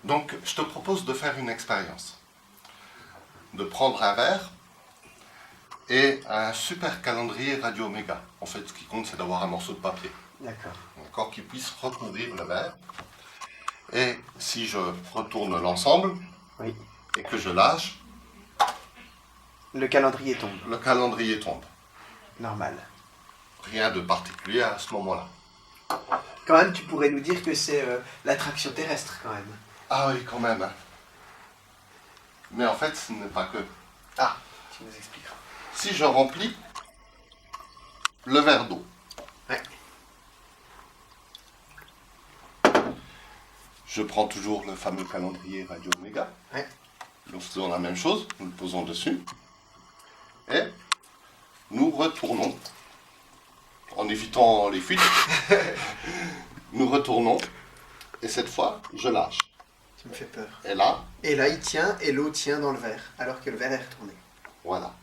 Donc, je te propose de faire une expérience. De prendre un verre et un super calendrier Radio Omega. En fait, ce qui compte, c'est d'avoir un morceau de papier. D'accord, qui puisse recouvrir le verre. Et si je retourne l'ensemble, oui, et que je lâche, le calendrier tombe. Le calendrier tombe. Normal. Rien de particulier à ce moment-là. Quand même, tu pourrais nous dire que c'est l'attraction terrestre, quand même. Ah oui, quand même. Mais en fait, ce n'est pas que. Ah, tu nous expliqueras. Si je remplis le verre d'eau, ouais, je prends toujours le fameux calendrier Radio Omega. Ouais. Nous faisons la même chose, nous le posons dessus. Et nous retournons, en évitant les fuites, nous retournons, et cette fois, je lâche. Tu me fais peur. Et là, il tient, et l'eau tient dans le verre, alors que le verre est retourné. Voilà.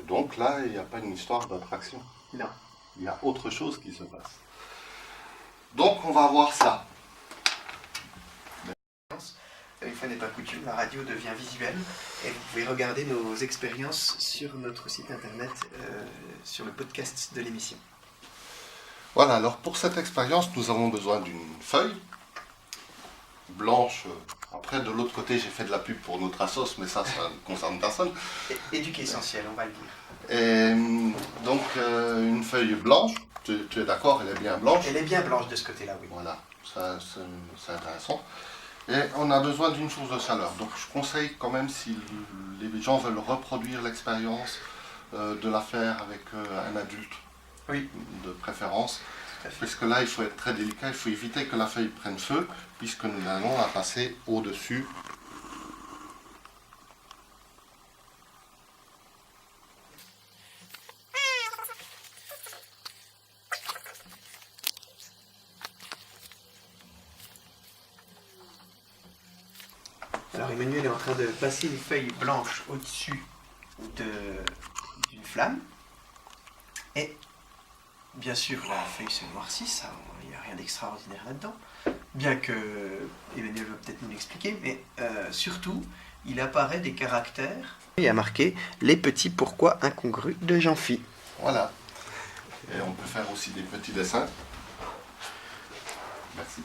Donc là, il n'y a pas une histoire d'attraction. Non. Il y a autre chose qui se passe. Donc, on va voir ça. Une fois n'est pas coutume, la radio devient visuelle et vous pouvez regarder nos expériences sur notre site internet, sur le podcast de l'émission. Voilà, alors pour cette expérience, nous avons besoin d'une feuille blanche. Après, de l'autre côté, j'ai fait de la pub pour notre assos, mais ça ne concerne personne. Éduque essentiel, on va le dire. Et donc, une feuille blanche, tu es d'accord, elle est bien blanche. Elle est bien blanche de ce côté-là, oui. Voilà, ça c'est intéressant. Et on a besoin d'une source de chaleur. Donc je conseille quand même, si les gens veulent reproduire l'expérience, de la faire avec un adulte, oui, de préférence. Parce que là, il faut être très délicat, il faut éviter que la feuille prenne feu, puisque nous allons la passer au-dessus. Alors Emmanuel est en train de passer une feuille blanche au-dessus d'une flamme. Et bien sûr, la feuille se noircit, il n'y a rien d'extraordinaire là-dedans. Bien que Emmanuel va peut-être nous l'expliquer, mais surtout, il apparaît des caractères. Il y a marqué « Les petits pourquoi incongrus de Jean-Phi ». Voilà. Et on peut faire aussi des petits dessins. Merci.